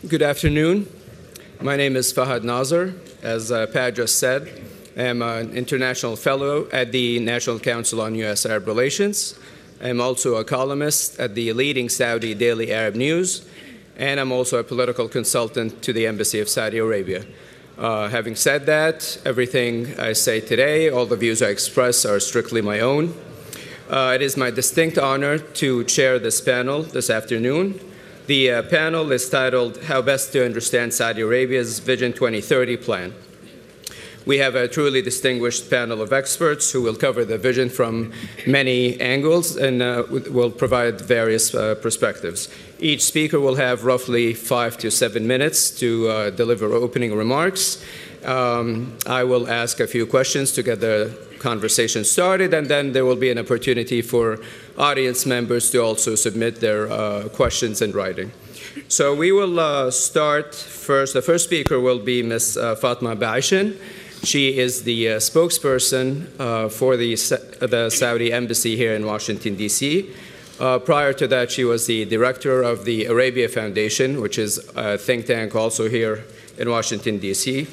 Good afternoon. My name is Fahad Nazer. As Pat just said, I'm an international fellow at the National Council on U.S.-Arab Relations. I'm also a columnist at the leading Saudi daily Arab news, and I'm also a political consultant to the Embassy of Saudi Arabia. Having said that, everything I say today, all the views I express are strictly my own. It is my distinct honor to chair this panel this afternoon. The panel is titled, How Best to Understand Saudi Arabia's Vision 2030 Plan. We have a truly distinguished panel of experts who will cover the vision from many angles and will provide various perspectives. Each speaker will have roughly 5 to 7 minutes to deliver opening remarks. I will ask a few questions to get the conversation started, and then there will be an opportunity for audience members to also submit their questions in writing. So we will start first. The first speaker will be Ms. Fatimah Baeshen. She is the spokesperson for the Saudi Embassy here in Washington, D.C. Prior to that, she was the director of the Arabia Foundation, which is a think tank also here in Washington, D.C.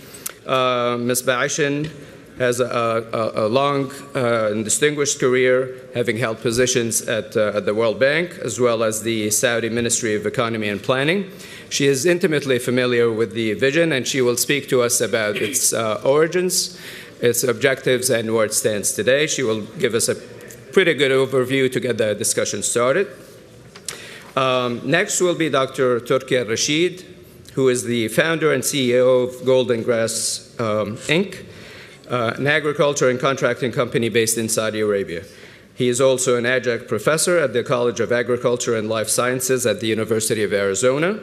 Ms. Baeshen has a long and distinguished career, having held positions at the World Bank, as well as the Saudi Ministry of Economy and Planning. She is intimately familiar with the vision, and she will speak to us about its origins, its objectives, and where it stands today. She will give us a pretty good overview to get the discussion started. Next will be Dr. Turki Rasheed, who is the founder and CEO of Golden Grass Inc., an agriculture and contracting company based in Saudi Arabia. He is also an adjunct professor at the College of Agriculture and Life Sciences at the University of Arizona.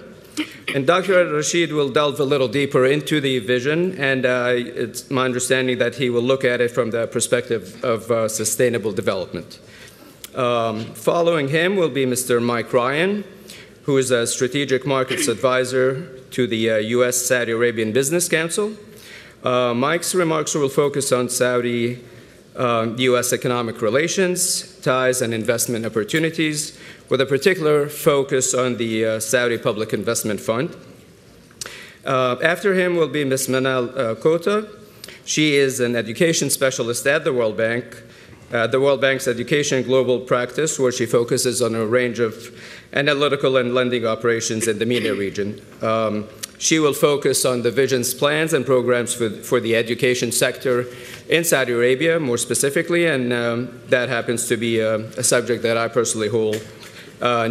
And Dr. Rasheed will delve a little deeper into the vision, and it's my understanding that he will look at it from the perspective of sustainable development. Following him will be Mr. Mike Ryan, who is a strategic markets advisor to the U.S. Saudi Arabian Business Council. Mike's remarks will focus on Saudi-U.S. economic relations, ties, and investment opportunities, with a particular focus on the Saudi Public Investment Fund. After him will be Ms. Manal Kota. She is an education specialist at the World Bank, the World Bank's Education Global Practice, where she focuses on a range of analytical and lending operations in the MENA region. She will focus on the vision's plans and programs for the education sector in Saudi Arabia, more specifically, and that happens to be a subject that I personally hold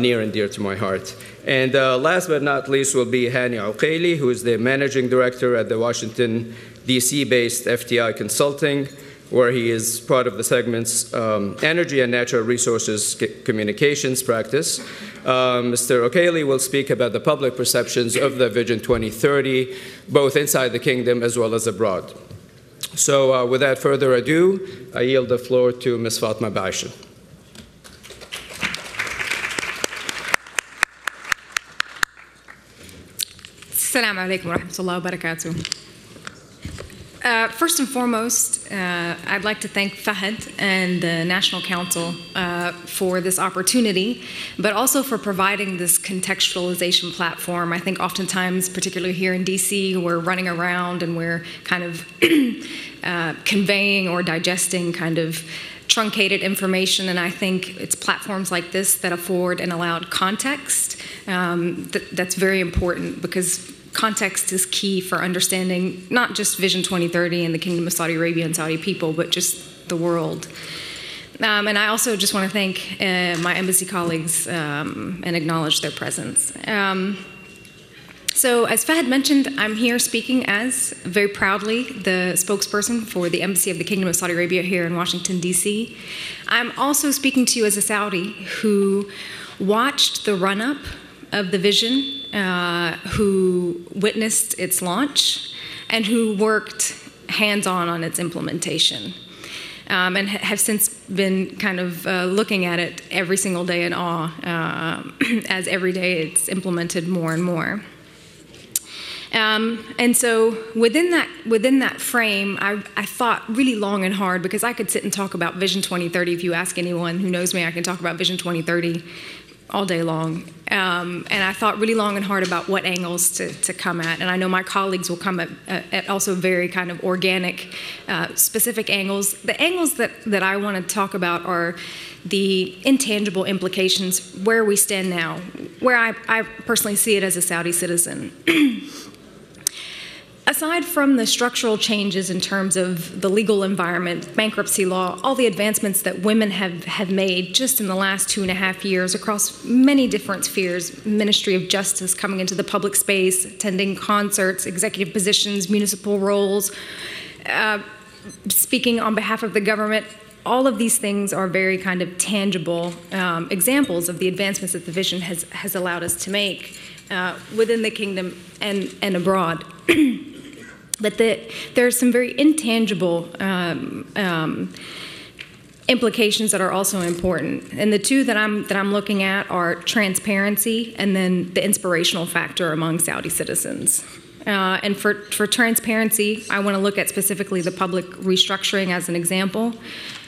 near and dear to my heart. And last but not least will be Hani Uqaili, who is the managing director at the Washington, D.C.-based FTI Consulting, where he is part of the segment's Energy and Natural Resources Communications practice. Mr. Uqaili will speak about the public perceptions of the Vision 2030, both inside the kingdom as well as abroad. So without further ado, I yield the floor to Ms. Fatimah Baeshen. Assalamu alaikum wa rahmatullahi wa barakatuh. First and foremost, I'd like to thank Fahad and the National Council for this opportunity, but also for providing this contextualization platform. I think oftentimes, particularly here in DC, we're running around and we're kind of conveying or digesting kind of truncated information, and I think it's platforms like this that afford and allow context. That's very important, because context is key for understanding not just Vision 2030 and the Kingdom of Saudi Arabia and Saudi people, but just the world. And I also just want to thank my embassy colleagues and acknowledge their presence. So as Fahad mentioned, I'm here speaking as, very proudly, the spokesperson for the Embassy of the Kingdom of Saudi Arabia here in Washington, D.C. I'm also speaking to you as a Saudi who watched the run-up of the vision, who witnessed its launch, and who worked hands-on its implementation, and have since been kind of looking at it every single day in awe as every day it's implemented more and more. And so within that frame, I thought really long and hard, because I could sit and talk about Vision 2030. If you ask anyone who knows me, I can talk about Vision 2030 all day long. And I thought really long and hard about what angles to come at. And I know my colleagues will come at also very kind of organic, specific angles. The angles that I want to talk about are the intangible implications where we stand now, where I personally see it as a Saudi citizen. Aside from the structural changes in terms of the legal environment, bankruptcy law, all the advancements that women have made just in the last 2.5 years across many different spheres, Ministry of Justice coming into the public space, attending concerts, executive positions, municipal roles, speaking on behalf of the government, all of these things are very kind of tangible examples of the advancements that the vision has allowed us to make within the kingdom and abroad. But there are some very intangible implications that are also important, and the two that I'm looking at are transparency and then the inspirational factor among Saudi citizens. And for transparency, I want to look at specifically the public restructuring as an example,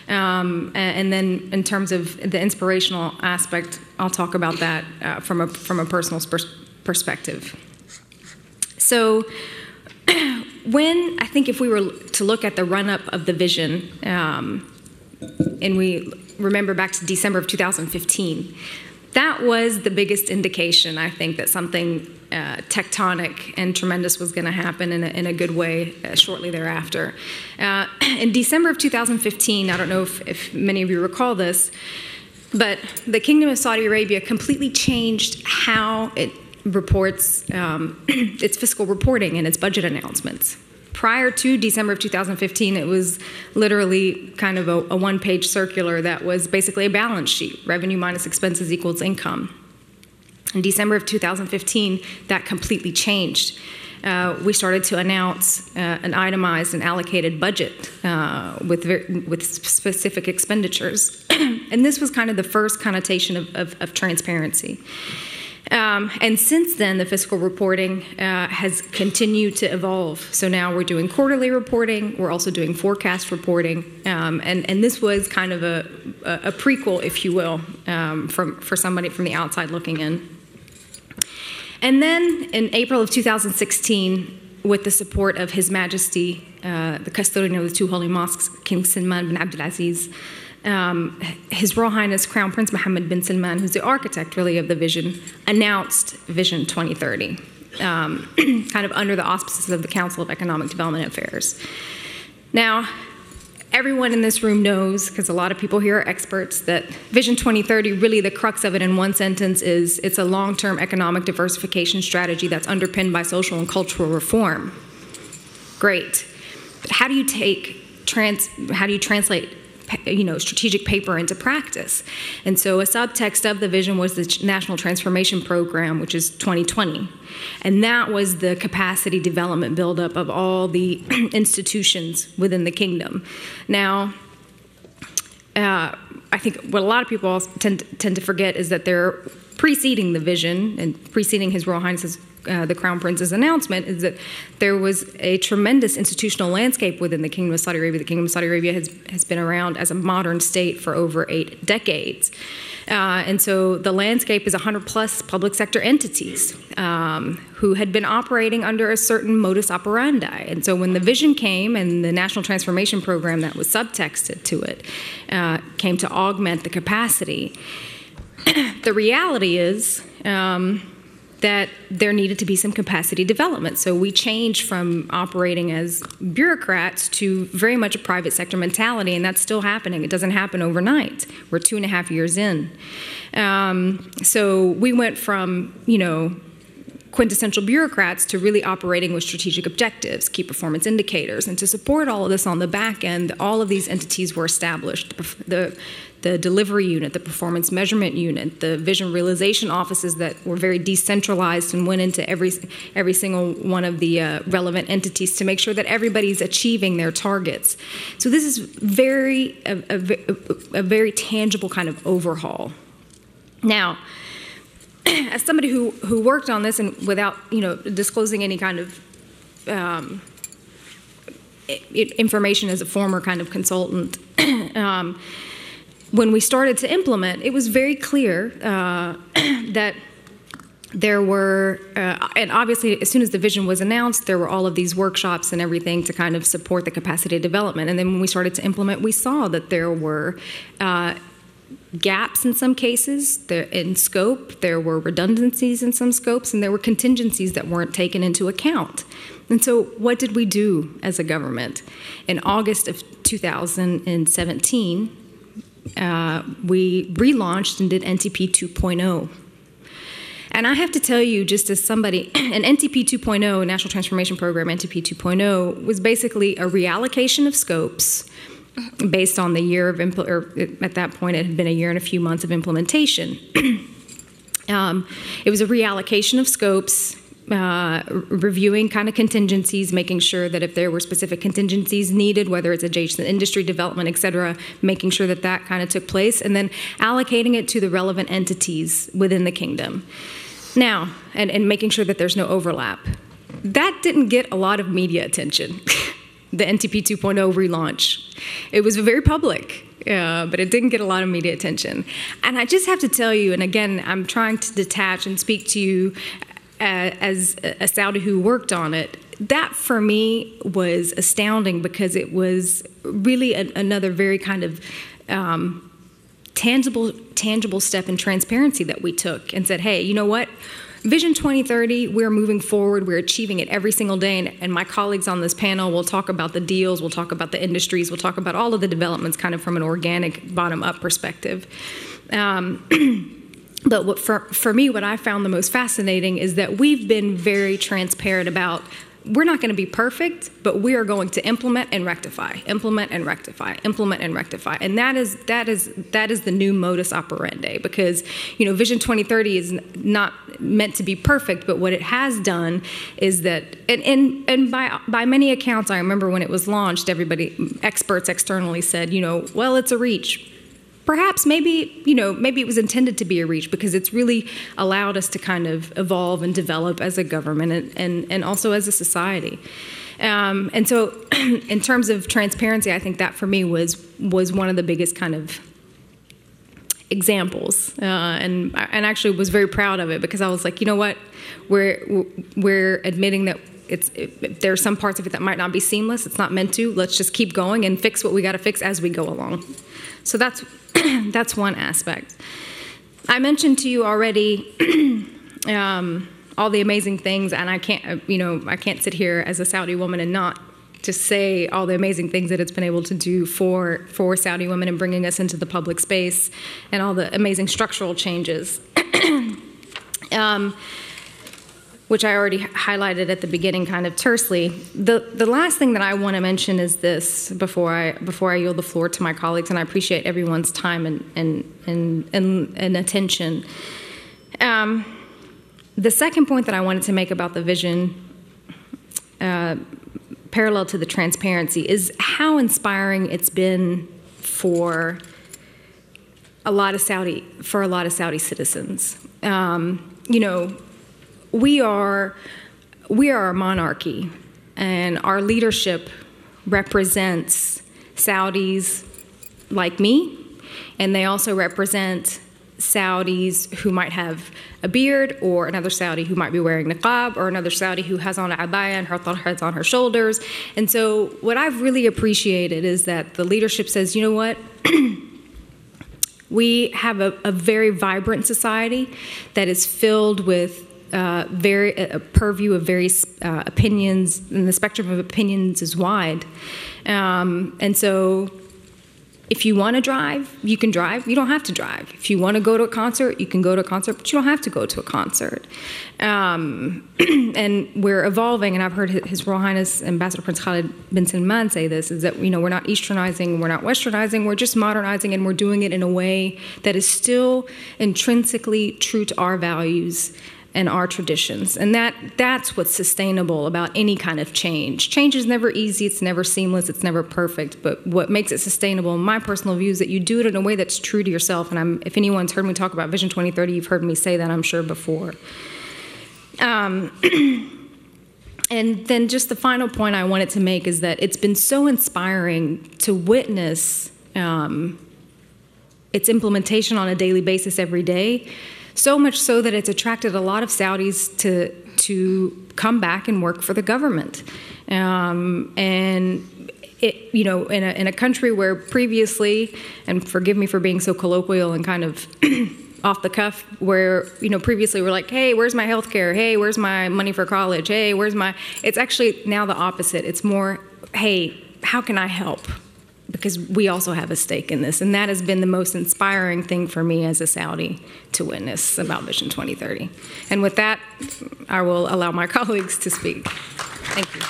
and then in terms of the inspirational aspect, I'll talk about that from a personal perspective. So. I think if we were to look at the run-up of the vision, and we remember back to December of 2015, that was the biggest indication, I think, that something tectonic and tremendous was going to happen in a good way shortly thereafter. In December of 2015, I don't know if many of you recall this, but the Kingdom of Saudi Arabia completely changed how it reports its fiscal reporting and its budget announcements. Prior to December of 2015, it was literally kind of a one-page circular that was basically a balance sheet. Revenue minus expenses equals income. In December of 2015, that completely changed. We started to announce an itemized and allocated budget with specific expenditures. And this was kind of the first connotation of transparency. And since then, the fiscal reporting has continued to evolve. So now we're doing quarterly reporting. We're also doing forecast reporting. And this was kind of a prequel, if you will, for somebody from the outside looking in. And then in April of 2016, with the support of His Majesty, the custodian of the two holy mosques, King Salman bin Abdulaziz, His Royal Highness Crown Prince Mohammed bin Salman, who's the architect really of the vision, announced Vision 2030, kind of under the auspices of the Council of Economic Development Affairs. Now, everyone in this room knows, because a lot of people here are experts, that Vision 2030, really the crux of it in one sentence is it's a long-term economic diversification strategy that's underpinned by social and cultural reform. Great. But how do you translate strategic paper into practice? And so a subtext of the vision was the National Transformation Program, which is 2020. And that was the capacity development buildup of all the institutions within the kingdom. Now, I think what a lot of people tend to forget is that they're preceding the vision and preceding His Royal Highness the Crown Prince's announcement is that there was a tremendous institutional landscape within the Kingdom of Saudi Arabia. The Kingdom of Saudi Arabia has been around as a modern state for over 8 decades. And so the landscape is 100-plus public sector entities who had been operating under a certain modus operandi. And so when the vision came and the National Transformation Program that was subtexted to it came to augment the capacity, the reality is that there needed to be some capacity development. So we changed from operating as bureaucrats to very much a private sector mentality, and that's still happening. It doesn't happen overnight. We're 2.5 years in. So we went from, quintessential bureaucrats to really operating with strategic objectives, key performance indicators. And to support all of this on the back end, all of these entities were established. The delivery unit, the performance measurement unit, the vision realization offices that were very decentralized and went into every single one of the relevant entities to make sure that everybody's achieving their targets. So this is a very tangible kind of overhaul. Now, as somebody who worked on this and without disclosing any kind of information as a former kind of consultant, when we started to implement, it was very clear that there were, and obviously as soon as the vision was announced, there were all of these workshops and everything to kind of support the capacity development. And then when we started to implement, we saw that there were gaps in some cases in scope, there were redundancies in some scopes, and there were contingencies that weren't taken into account. And so what did we do as a government? In August of 2017, we relaunched and did NTP 2.0. And I have to tell you, just as somebody, an NTP 2.0, National Transformation Program, NTP 2.0, was basically a reallocation of scopes based on the year of, or at that point it had been a year and a few months of implementation. It was a reallocation of scopes, reviewing kind of contingencies, making sure that if there were specific contingencies needed, whether it's adjacent industry development, et cetera, making sure that that kind of took place, and then allocating it to the relevant entities within the kingdom. Now, and making sure that there's no overlap. That didn't get a lot of media attention, the NTP 2.0 relaunch. It was very public, but it didn't get a lot of media attention. And I just have to tell you, and again, I'm trying to detach and speak to you as a Saudi who worked on it, that for me was astounding because it was really another very kind of tangible step in transparency that we took and said, hey, you know what? Vision 2030, we're moving forward, we're achieving it every single day, and my colleagues on this panel will talk about the deals, we'll talk about the industries, we'll talk about all of the developments kind of from an organic bottom-up perspective. But for me, what I found the most fascinating is that we've been very transparent about we're not going to be perfect, but we are going to implement and rectify, implement and rectify, implement and rectify. And that is the new modus operandi because, you know, Vision 2030 is not meant to be perfect, but what it has done is that, and by many accounts, I remember when it was launched, experts externally said, you know, well, it's a reach. Perhaps maybe it was intended to be a reach because it's really allowed us to kind of evolve and develop as a government and also as a society. And so in terms of transparency, I think that for me was one of the biggest kind of examples. And actually was very proud of it because I was like, you know what, we're admitting that there are some parts of it that might not be seamless. It's not meant to. Let's just keep going and fix what we got to fix as we go along. So that's one aspect. I mentioned to you already all the amazing things, and I can't sit here as a Saudi woman and not just say all the amazing things that it's been able to do for Saudi women and bringing us into the public space and all the amazing structural changes. Which I already highlighted at the beginning kind of tersely. The last thing that I want to mention is this before I yield the floor to my colleagues, and I appreciate everyone's time and attention. The second point that I wanted to make about the vision, parallel to the transparency, is how inspiring it's been for a lot of Saudi citizens. You know, we are a monarchy, and our leadership represents Saudis like me, and they also represent Saudis who might have a beard, or another Saudi who might be wearing niqab, or another Saudi who has on a abaya and her tarhas on her shoulders. And so what I've really appreciated is that the leadership says, you know what, we have a very vibrant society that is filled with a purview of various opinions, and the spectrum of opinions is wide. And so if you want to drive, you can drive. You don't have to drive. If you want to go to a concert, you can go to a concert, but you don't have to go to a concert. And we're evolving, and I've heard His Royal Highness Ambassador Prince Khalid bin Salman say this, is that, you know, we're not Easternizing, we're not Westernizing, we're just modernizing, and we're doing it in a way that is still intrinsically true to our values and our traditions. And that's what's sustainable about any kind of change. Change is never easy, it's never seamless, it's never perfect, but what makes it sustainable, in my personal view, is that you do it in a way that's true to yourself. And if anyone's heard me talk about Vision 2030, you've heard me say that, I'm sure, before. And then just the final point I wanted to make is that it's been so inspiring to witness its implementation on a daily basis every day, so much so that it's attracted a lot of Saudis to come back and work for the government. And it, you know, in a country where previously, and forgive me for being so colloquial and kind of off the cuff, where, you know, previously we're like, hey, where's my health care? Hey, where's my money for college? Hey, where's my... It's actually now the opposite. It's more, hey, how can I help? Because we also have a stake in this. And that has been the most inspiring thing for me as a Saudi to witness about Vision 2030. And with that, I will allow my colleagues to speak. Thank you.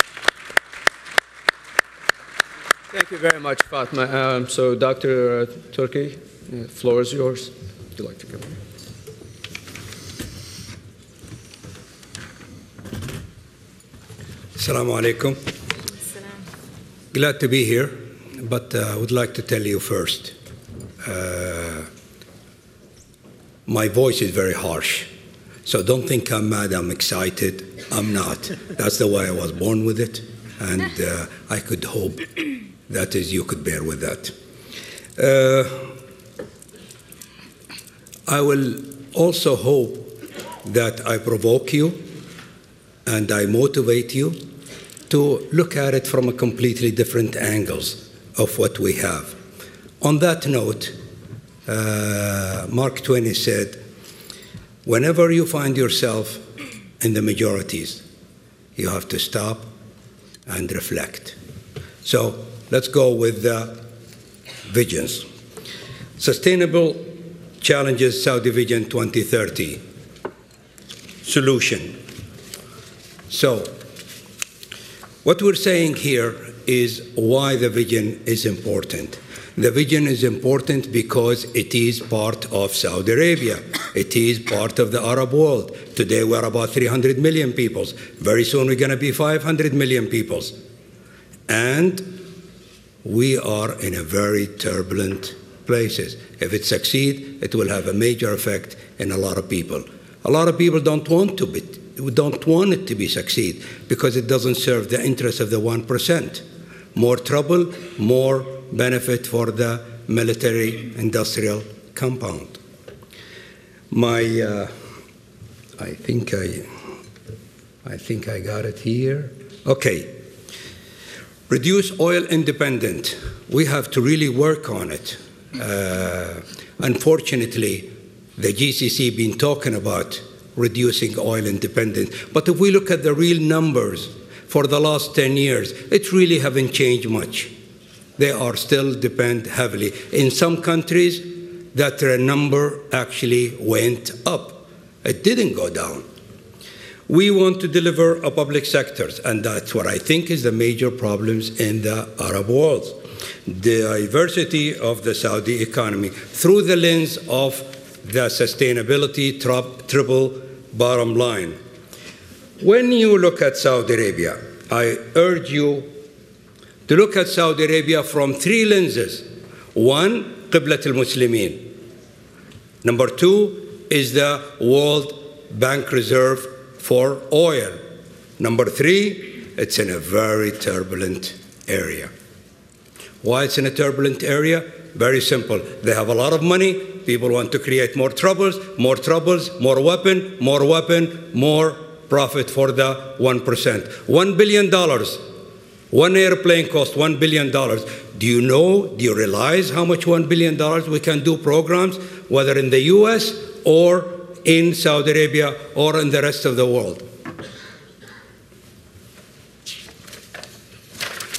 Thank you very much, Fatimah. So, Dr. Turki, the floor is yours. Would you like to come in? Assalamu alaikum. Glad to be here, but I would like to tell you first, my voice is very harsh, so don't think I'm mad, I'm excited. I'm not. That's the way I was born with it, and I could hope that is you could bear with that. I will also hope that I provoke you and I motivate you to look at it from a completely different angles of what we have. On that note, Mark Twain said, whenever you find yourself in the majorities, you have to stop and reflect. So let's go with the visions. Sustainable Challenges Saudi Vision 2030. Solution. So, what we're saying here is why the vision is important. The vision is important because it is part of Saudi Arabia. It is part of the Arab world. Today we're about 300 million people. Very soon we're going to be 500 million people. And we are in a very turbulent places. If it succeeds, it will have a major effect in a lot of people. A lot of people don't want it to be succeed because it doesn't serve the interest of the 1%. More trouble, more benefit for the military-industrial compound. I think I got it here. Okay. Reduce oil independent. We have to really work on it. Unfortunately, the GCC been talking about reducing oil independence. But if we look at the real numbers for the last 10 years, it really haven't changed much. They are still depend heavily. In some countries, that number actually went up. It didn't go down. We want to deliver a public sectors, and that's what I think is the major problems in the Arab world. The diversity of the Saudi economy through the lens of the sustainability triple bottom line. When you look at Saudi Arabia, I urge you to look at Saudi Arabia from three lenses. One, Qiblat al-Muslimin. Number two is the World Bank Reserve for oil. Number three, it's in a very turbulent area. Why it's in a turbulent area? Very simple. They have a lot of money. People want to create more troubles, more weapon, more profit for the 1%. $1 billion. One airplane costs $1 billion. Do you realize how much $1 billion we can do programs, whether in the US or in Saudi Arabia or in the rest of the world?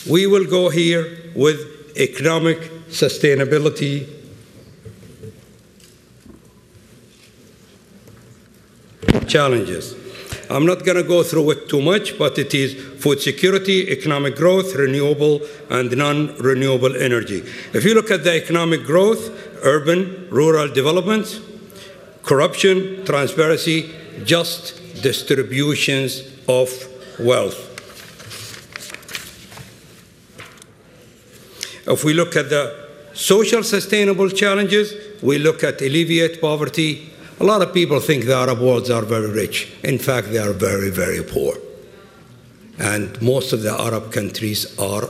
We will go here with economic sustainability challenges. I'm not going to go through it too much, but it is food security, economic growth, renewable and non-renewable energy. If you look at the economic growth, urban, rural development, corruption, transparency, just distributions of wealth. If we look at the social sustainable challenges, we look at alleviate poverty. A lot of people think the Arab worlds are very rich. In fact, they are very, very poor. And most of the Arab countries are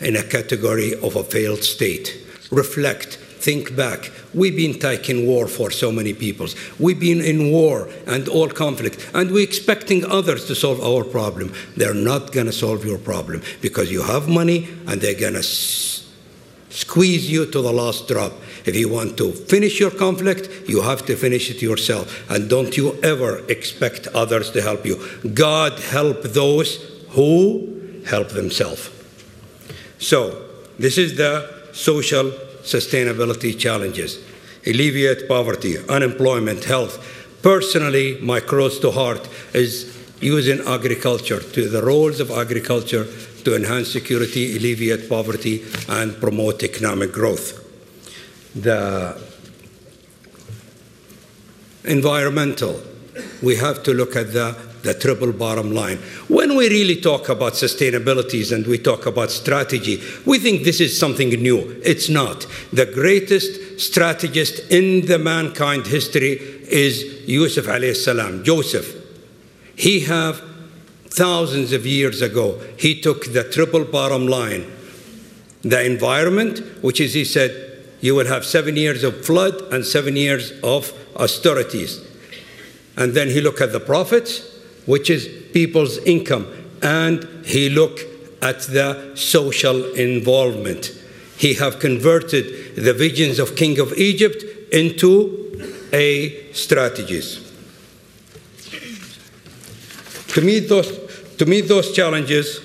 in a category of a failed state. Reflect think back. We've been taking war for so many peoples. We've been in war and all conflict, and we're expecting others to solve our problem. They're not going to solve your problem because you have money and they're going to squeeze you to the last drop. If you want to finish your conflict, you have to finish it yourself. And don't you ever expect others to help you. God help those who help themselves. So, this is the social sustainability challenges. Alleviate poverty, unemployment, health. Personally, my cross to heart is using agriculture, to the roles of agriculture to enhance security, alleviate poverty, and promote economic growth. The environmental, we have to look at the triple bottom line. When we really talk about sustainability and we talk about strategy, we think this is something new. It's not. The greatest strategist in the mankind history is Yusuf alayhi salam, Joseph. He have thousands of years ago, he took the triple bottom line. The environment, which is, he said, you will have 7 years of flood and 7 years of austerities. And then he looked at the profits, which is people's income, and he looked at the social involvement. He have converted the visions of King of Egypt into a strategies. To meet those challenges,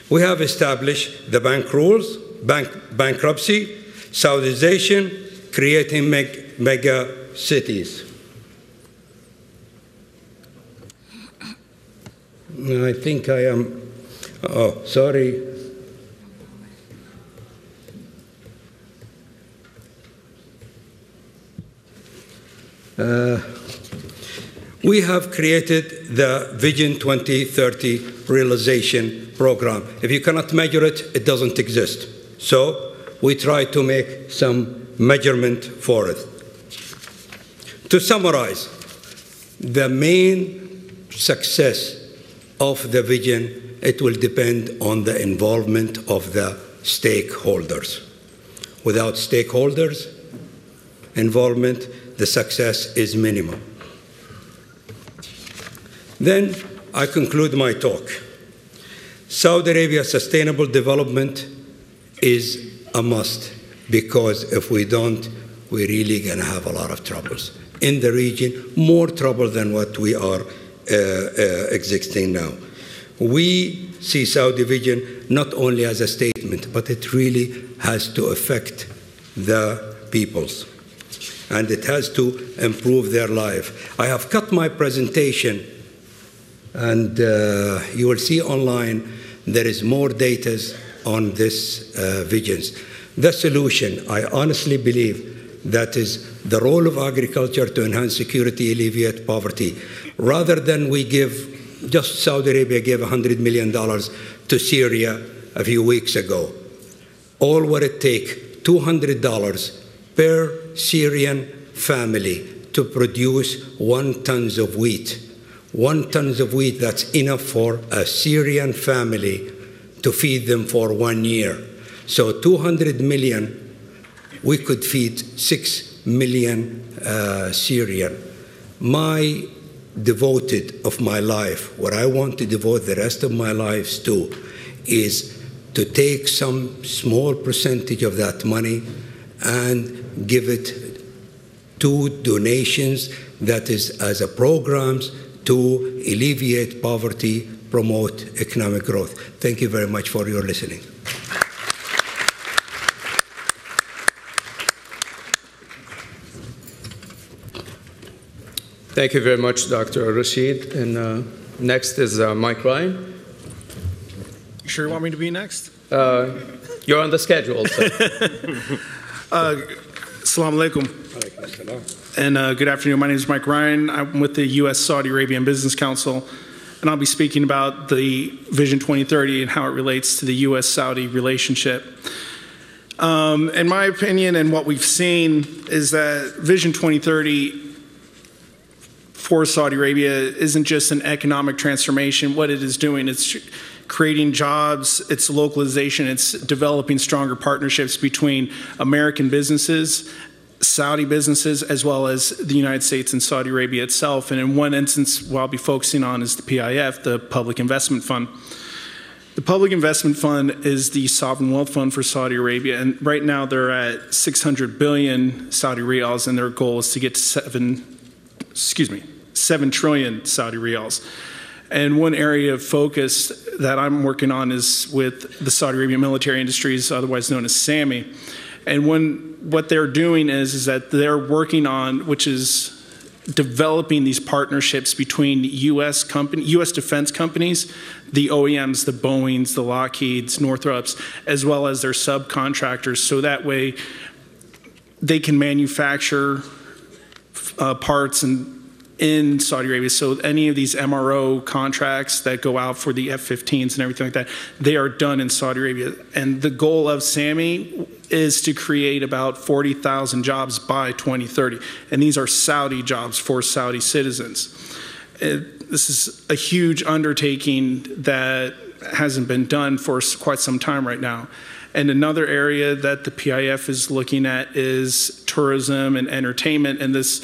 we have established the bank rules, bankruptcy, Saudization, creating mega cities. I think I am, oh, sorry. We have created the Vision 2030 realization program. If you cannot measure it, it doesn't exist. So we try to make some measurement for it. To summarize, the main success of the vision, it will depend on the involvement of the stakeholders. Without stakeholders' involvement, the success is minimal. Then I conclude my talk. Saudi Arabia's sustainable development is a must, because if we don't, we're really going to have a lot of troubles in the region, more trouble than what we are existing now. We see Saudi vision not only as a statement, but it really has to affect the peoples, and it has to improve their life. I have cut my presentation, and you will see online there is more data on this visions. The solution, I honestly believe, that is the role of agriculture to enhance security, alleviate poverty. Rather than we give, just Saudi Arabia gave $100 million to Syria a few weeks ago. All what it takes, $200 per Syrian family to produce 1 ton of wheat. 1 ton of wheat, that's enough for a Syrian family to feed them for 1 year. So 200 million, we could feed 6 million Syrian. My devoted of my life, what I want to devote the rest of my life to, is to take some small percentage of that money and give it to donations, that is as a programs to alleviate poverty, promote economic growth. Thank you very much for your listening. Thank you very much, Dr. Rasheed. And next is Mike Ryan. You sure you want me to be next? You're on the schedule, so. Assalamu alaikum. And good afternoon. My name is Mike Ryan. I'm with the U.S. Saudi Arabian Business Council, and I'll be speaking about the Vision 2030 and how it relates to the U.S.-Saudi relationship. In my opinion, and what we've seen, is that Vision 2030 for Saudi Arabia isn't just an economic transformation. What it is doing, it's creating jobs, it's localization, it's developing stronger partnerships between American businesses, Saudi businesses, as well as the United States and Saudi Arabia itself. And in one instance, what I'll be focusing on is the PIF, the Public Investment Fund. The Public Investment Fund is the sovereign wealth fund for Saudi Arabia, and right now they're at 600 billion Saudi riyals, and their goal is to get to 7 trillion Saudi riyals. And one area of focus that I'm working on is with the Saudi Arabian Military Industries, otherwise known as SAMI. And what they're doing is that they're working on, which is developing these partnerships between U.S. defense companies, the OEMs, the Boeings, the Lockheeds, Northrops, as well as their subcontractors, so that way they can manufacture parts in Saudi Arabia. So any of these MRO contracts that go out for the F-15s and everything like that, they are done in Saudi Arabia. And the goal of SAMI is to create about 40,000 jobs by 2030. And these are Saudi jobs for Saudi citizens. This is a huge undertaking that hasn't been done for quite some time right now. And another area that the PIF is looking at is tourism and entertainment. And this,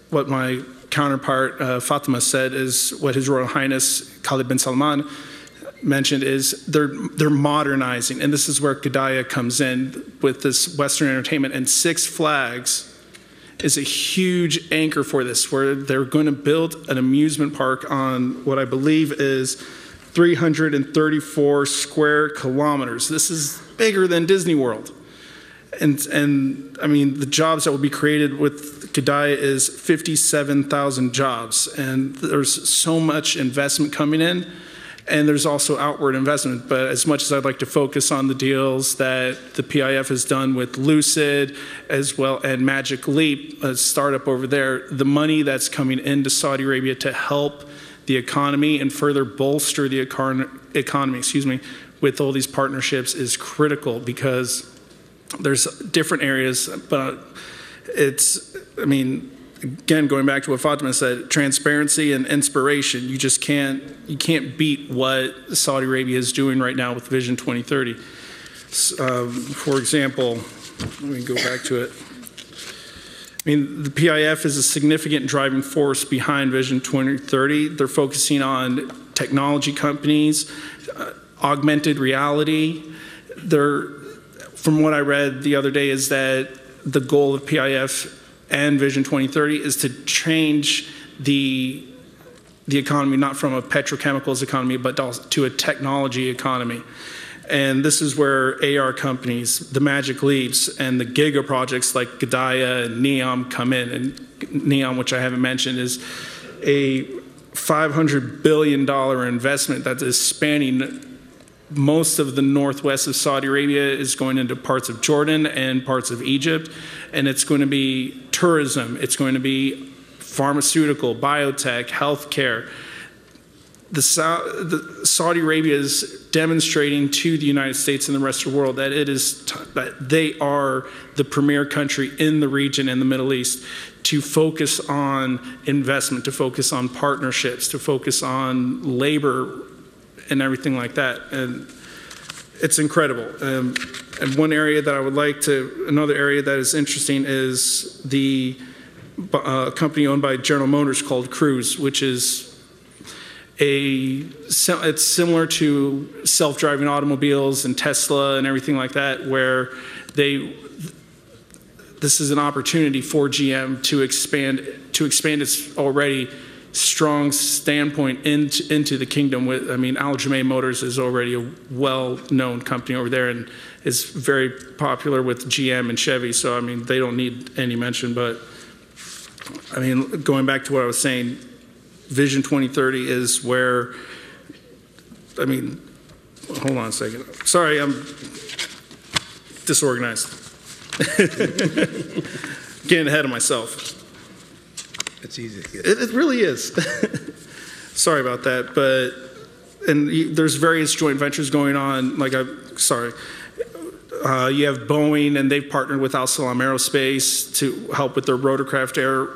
what my counterpart Fatimah said, is what His Royal Highness Khalid bin Salman mentioned, is they're modernizing, and this is where Qiddiya comes in with this Western entertainment. And Six Flags is a huge anchor for this, where they're going to build an amusement park on what I believe is 334 square kilometers. This is bigger than Disney World. And I mean, the jobs that will be created with Qiddiya is 57,000 jobs. And there's so much investment coming in, and there's also outward investment. But as much as I'd like to focus on the deals that the PIF has done with Lucid, as well, and Magic Leap, a startup over there, the money that's coming into Saudi Arabia to help the economy and further bolster the economy, with all these partnerships is critical, because there's different areas, but it's, I mean, again, going back to what Fatimah said, transparency and inspiration. You just can't beat what Saudi Arabia is doing right now with Vision 2030. For example, let me go back to it. I mean, the PIF is a significant driving force behind Vision 2030. They're focusing on technology companies, augmented reality. From what I read the other day, is that the goal of PIF and Vision 2030 is to change the economy, not from a petrochemicals economy, but to a technology economy. And this is where AR companies, the Magic Leaps, and the Giga projects like Qiddiya and NEOM come in. And NEOM, which I haven't mentioned, is a $500 billion investment that is spanning most of the northwest of Saudi Arabia, is going into parts of Jordan and parts of Egypt. And it's going to be tourism, it's going to be pharmaceutical, biotech, healthcare. The Saudi Arabia is demonstrating to the United States and the rest of the world that that they are the premier country in the region, in the Middle East, to focus on investment, to focus on partnerships, to focus on labor and everything like that. And it's incredible. And one area that I would like to, another area that is interesting is the company owned by General Motors called Cruise, which is it's similar to self-driving automobiles and Tesla and everything like that, where this is an opportunity for GM to expand its already strong standpoint into the kingdom. I mean, Al Jumaih Motors is already a well-known company over there and is very popular with GM and Chevy, so I mean, they don't need any mention. But I mean, going back to what I was saying, Vision 2030 is where, I mean, hold on a second. Sorry, I'm disorganized. Getting ahead of myself. It's easy to get. It really is. Sorry about that, and there's various joint ventures going on. You have Boeing, and they've partnered with Al Salem Aerospace to help with their rotorcraft air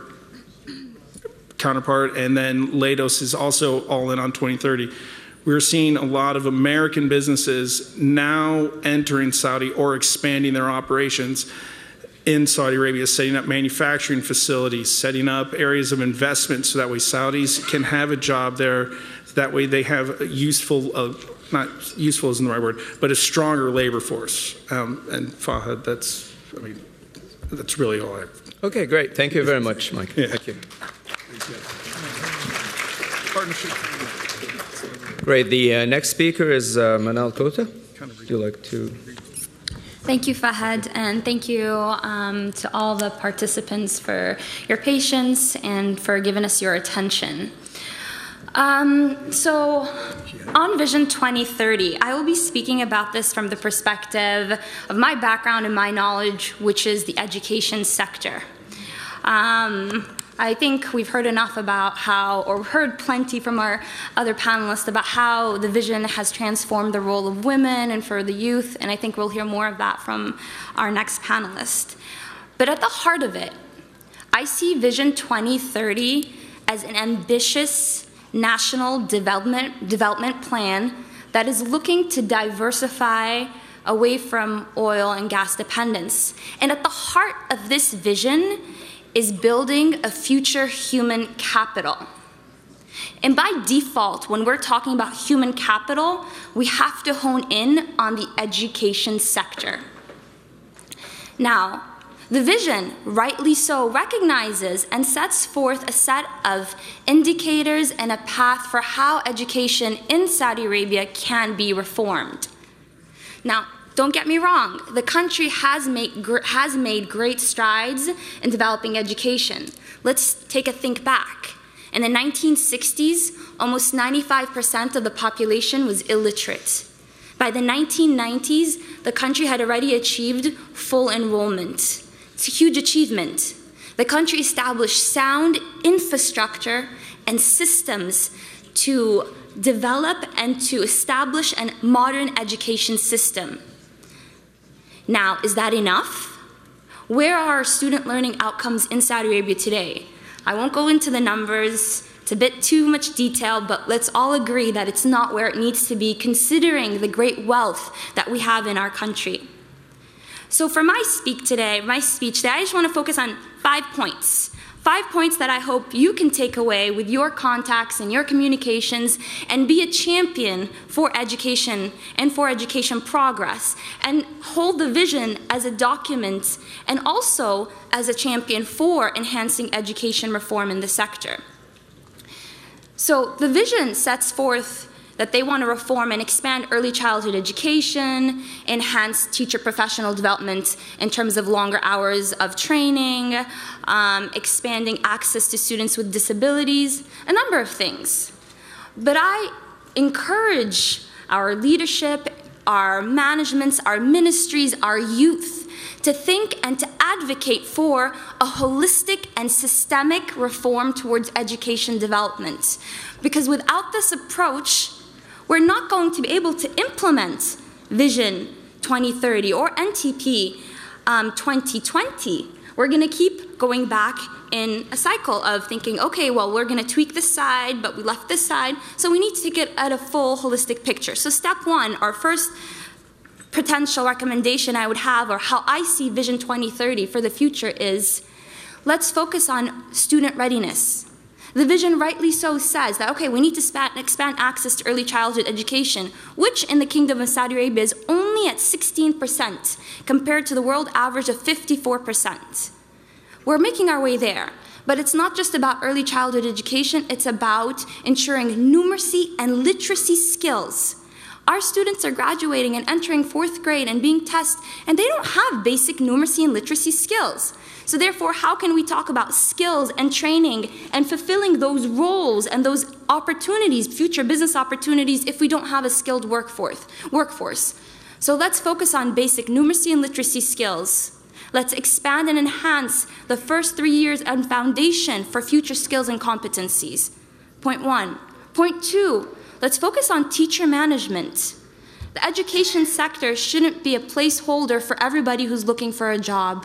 counterpart, and then Leidos is also all in on 2030. We're seeing a lot of American businesses now entering Saudi or expanding their operations in Saudi Arabia, setting up manufacturing facilities, setting up areas of investment so that way Saudis can have a job there. That way they have a useful, not useful isn't the right word, but a stronger labor force. And Fahad, that's really all I have. Okay, great. Thank you very much, Mike. Yeah. Thank you. Great. The next speaker is Manal Kota. Would you like to? Thank you, Fahad, and thank you to all the participants for your patience and for giving us your attention. So on Vision 2030, I will be speaking about this from the perspective of my background and my knowledge, which is the education sector. I think we've heard enough about how, or heard plenty from our other panelists about how the vision has transformed the role of women and for the youth, and I think we'll hear more of that from our next panelist. But at the heart of it, I see Vision 2030 as an ambitious national development plan that is looking to diversify away from oil and gas dependence. And at the heart of this vision is building a future human capital. And by default, when we're talking about human capital, we have to hone in on the education sector. Now, the vision, rightly so, recognizes and sets forth a set of indicators and a path for how education in Saudi Arabia can be reformed. Now, don't get me wrong, the country has made great strides in developing education. Let's take a think back. In the 1960s, almost 95% of the population was illiterate. By the 1990s, the country had already achieved full enrollment. It's a huge achievement. The country established sound infrastructure and systems to develop and to establish a modern education system. Now, is that enough? Where are our student learning outcomes in Saudi Arabia today? I won't go into the numbers. It's a bit too much detail, but let's all agree that it's not where it needs to be, considering the great wealth that we have in our country. So for my speech today, I just want to focus on 5 points. 5 points that I hope you can take away with your contacts and your communications and be a champion for education and for education progress, and hold the vision as a document and also as a champion for enhancing education reform in the sector. So the vision sets forth that they want to reform and expand early childhood education, enhance teacher professional development in terms of longer hours of training, expanding access to students with disabilities, a number of things. But I encourage our leadership, our managements, our ministries, our youth to think and to advocate for a holistic and systemic reform towards education development. Because without this approach, we're not going to be able to implement Vision 2030 or NTP 2020. We're going to keep going back in a cycle of thinking, okay, well, we're going to tweak this side, but we left this side. So we need to get at a full holistic picture. So step one, our first potential recommendation I would have, or how I see Vision 2030 for the future, is let's focus on student readiness. The vision rightly so says that, okay, we need to expand access to early childhood education, which in the Kingdom of Saudi Arabia is only at 16% compared to the world average of 54%. We're making our way there, but it's not just about early childhood education, it's about ensuring numeracy and literacy skills. Our students are graduating and entering 4th grade and being tested, and they don't have basic numeracy and literacy skills. So therefore, how can we talk about skills and training and fulfilling those roles and those opportunities, future business opportunities, if we don't have a skilled workforce? So let's focus on basic numeracy and literacy skills. Let's expand and enhance the first 3 years and foundation for future skills and competencies. Point one. Point two, let's focus on teacher management. The education sector shouldn't be a placeholder for everybody who's looking for a job.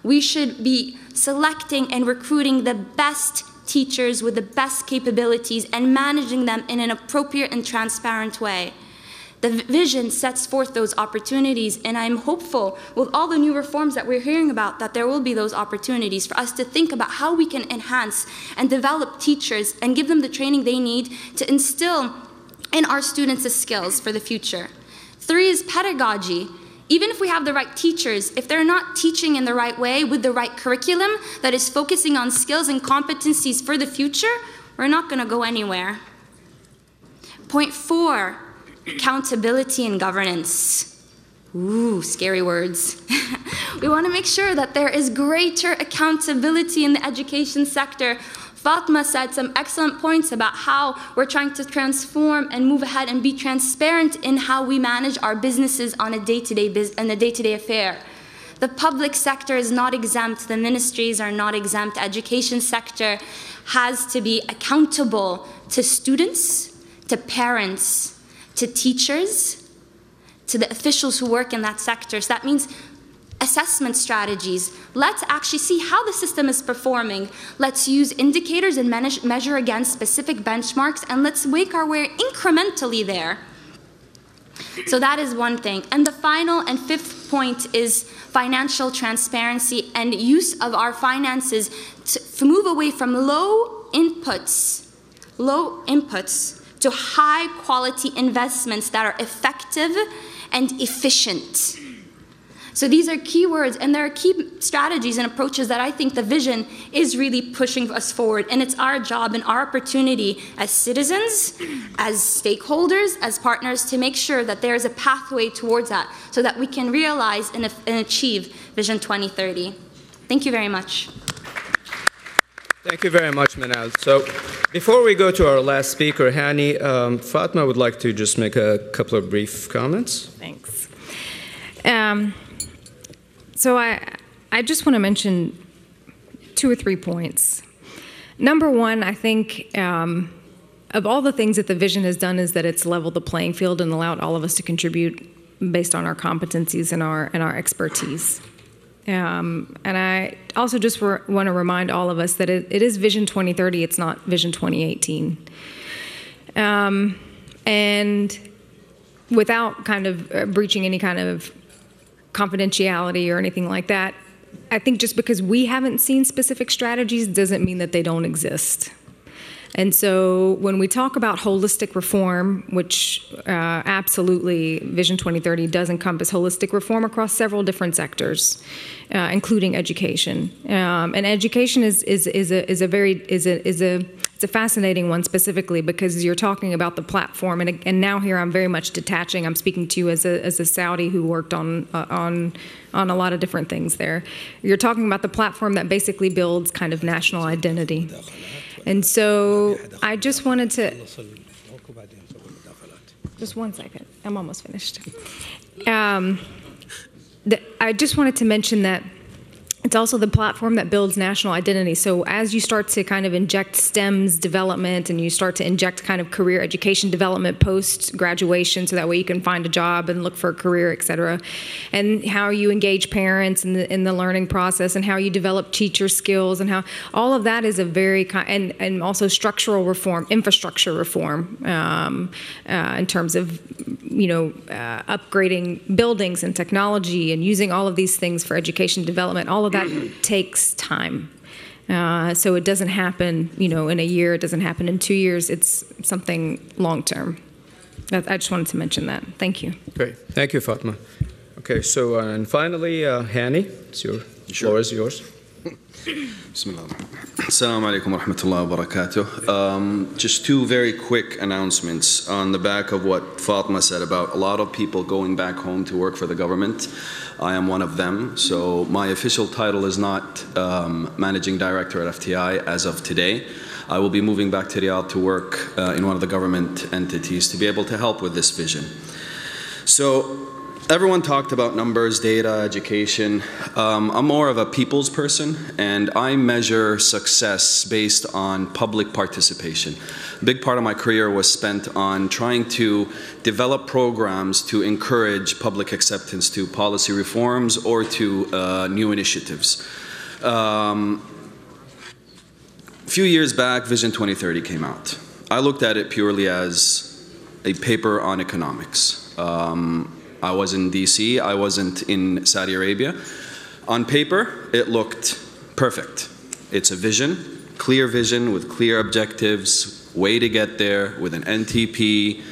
We should be selecting and recruiting the best teachers with the best capabilities and managing them in an appropriate and transparent way. The vision sets forth those opportunities, and I'm hopeful with all the new reforms that we're hearing about that there will be those opportunities for us to think about how we can enhance and develop teachers and give them the training they need to instill in our students the skills for the future. 3 is pedagogy. Even if we have the right teachers, if they're not teaching in the right way with the right curriculum that is focusing on skills and competencies for the future, we're not going to go anywhere. Point 4. Accountability and governance. Ooh, scary words. We want to make sure that there is greater accountability in the education sector. Fatimah said some excellent points about how we're trying to transform and move ahead and be transparent in how we manage our businesses on a day-to-day affair. The public sector is not exempt. The ministries are not exempt. The education sector has to be accountable to students, to parents, to teachers, to the officials who work in that sector. So that means assessment strategies. Let's actually see how the system is performing. Let's use indicators and measure against specific benchmarks, and let's make our way incrementally there. So that is one thing. And the final and 5th point is financial transparency and use of our finances to move away from low inputs to high quality investments that are effective and efficient. So these are key words, and there are key strategies and approaches that I think the vision is really pushing us forward. And it's our job and our opportunity as citizens, as stakeholders, as partners to make sure that there is a pathway towards that so that we can realize and achieve Vision 2030. Thank you very much. Thank you very much, Manal. So before we go to our last speaker, Hani, Fatimah would like to just make a couple of brief comments. Thanks. So I just want to mention 2 or 3 points. Number one, I think of all the things that the vision has done is that it's leveled the playing field and allowed all of us to contribute based on our competencies and our expertise. And I also just want to remind all of us that it is Vision 2030, it's not Vision 2018. And without kind of breaching any kind of confidentiality or anything like that, I think just because we haven't seen specific strategies doesn't mean that they don't exist. And so when we talk about holistic reform, which absolutely Vision 2030 does encompass holistic reform across several different sectors, including education. And education is a fascinating one specifically because you're talking about the platform, and now here I'm very much detaching. I'm speaking to you as a Saudi who worked on a lot of different things there. You're talking about the platform that basically builds kind of national identity. And so I just wanted to, just one second, I'm almost finished. I just wanted to mention that it's also the platform that builds national identity. So as you start to kind of inject STEM's development and you start to inject kind of career education development post-graduation so that way you can find a job and look for a career, et cetera, and how you engage parents in the learning process and how you develop teacher skills and how all of that is a very, and also structural reform, infrastructure reform in terms of, upgrading buildings and technology and using all of these things for education development. All of that takes time. So it doesn't happen, in a year. It doesn't happen in 2 years. It's something long term. I just wanted to mention that. Thank you. Great. Thank you, Fatimah. Okay, so and finally, Hani, floor is yours. Bismillah. Assalamu alaikum wa rahmatullahi wa barakatuh. Just 2 very quick announcements on the back of what Fatimah said about a lot of people going back home to work for the government. I am one of them. So my official title is not Managing Director at FTI as of today. I will be moving back to Riyadh to work in one of the government entities to be able to help with this vision. So everyone talked about numbers, data, education. I'm more of a people's person, and I measure success based on public participation. A big part of my career was spent on trying to develop programs to encourage public acceptance to policy reforms or to new initiatives. A few years back, Vision 2030 came out. I looked at it purely as a paper on economics. I was in DC, I wasn't in Saudi Arabia. On paper, it looked perfect. It's a vision, clear vision with clear objectives, way to get there with an NTP.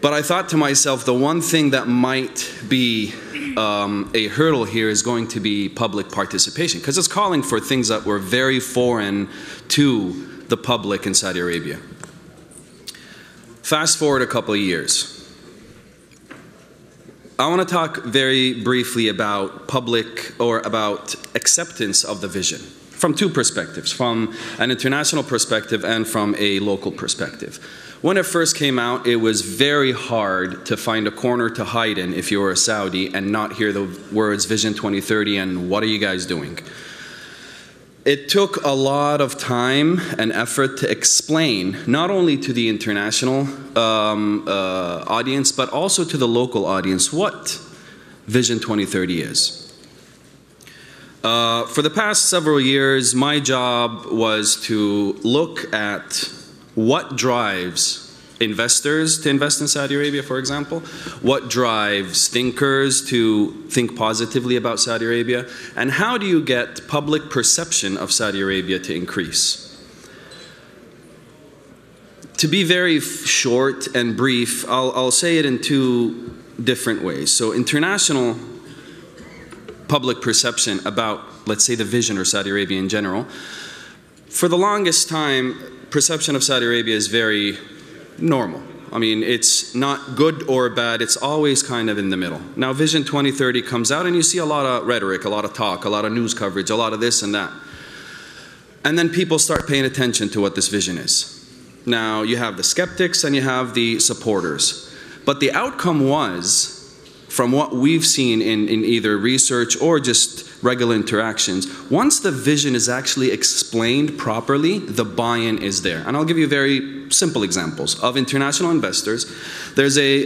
But I thought to myself, the one thing that might be a hurdle here is going to be public participation, because it's calling for things that were very foreign to the public in Saudi Arabia. Fast forward a couple of years. I want to talk very briefly about public or about acceptance of the vision from two perspectives, from an international perspective and from a local perspective. When it first came out, it was very hard to find a corner to hide in if you were a Saudi and not hear the words Vision 2030 and what are you guys doing? It took a lot of time and effort to explain, not only to the international audience, but also to the local audience, what Vision 2030 is. For the past several years, my job was to look at what drives investors to invest in Saudi Arabia, for example, what drives thinkers to think positively about Saudi Arabia, and how do you get public perception of Saudi Arabia to increase. To be very short and brief, I'll say it in two different ways. So international public perception about, let's say, the vision or Saudi Arabia in general, for the longest time, perception of Saudi Arabia is very normal. I mean, it's not good or bad, it's always kind of in the middle. Now, Vision 2030 comes out and you see a lot of rhetoric, a lot of talk, a lot of news coverage, a lot of this and that. And then people start paying attention to what this vision is. Now, you have the skeptics and you have the supporters. But the outcome was, from what we've seen in either research or just regular interactions, once the vision is actually explained properly, the buy-in is there. And I'll give you very simple examples of international investors. There's a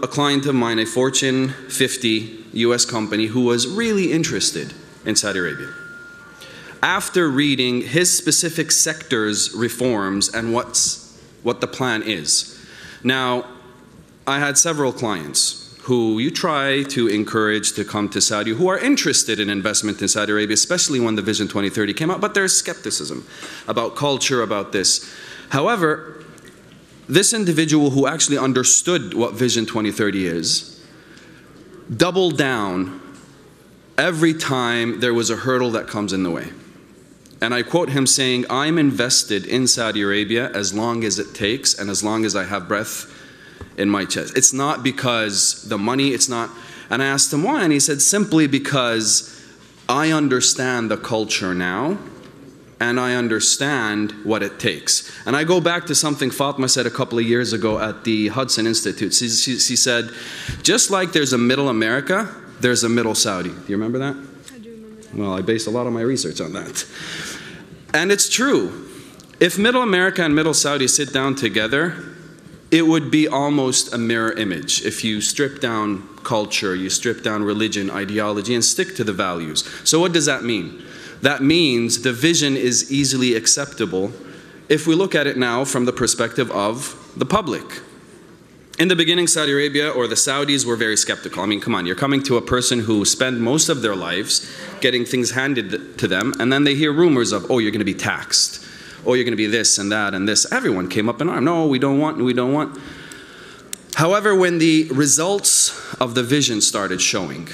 client of mine, a Fortune 50 US company, who was really interested in Saudi Arabia. After reading his specific sector's reforms and what the plan is. Now, I had several clients who you try to encourage to come to Saudi, who are interested in investment in Saudi Arabia, especially when the Vision 2030 came out, but there's skepticism about culture, about this. However, this individual who actually understood what Vision 2030 is, doubled down every time there was a hurdle that comes in the way. And I quote him saying, "I'm invested in Saudi Arabia as long as it takes and as long as I have breath in my chest. It's not because the money, it's not." And I asked him why, and he said, "Simply because I understand the culture now, and I understand what it takes." And I go back to something Fatimah said a couple of years ago at the Hudson Institute. She said, just like there's a middle America, there's a middle Saudi. Do you remember that? I do remember that. Well, I based a lot of my research on that. And it's true. If middle America and middle Saudi sit down together, it would be almost a mirror image if you strip down culture, you strip down religion, ideology, and stick to the values. So what does that mean? That means the vision is easily acceptable if we look at it now from the perspective of the public. In the beginning, Saudi Arabia or the Saudis were very skeptical. I mean, come on, you're coming to a person who spent most of their lives getting things handed to them, and then they hear rumors of, oh, you're going to be taxed. Oh, you're going to be this and that and this. Everyone came up in arms. No, we don't want, we don't want. However, when the results of the vision started showing,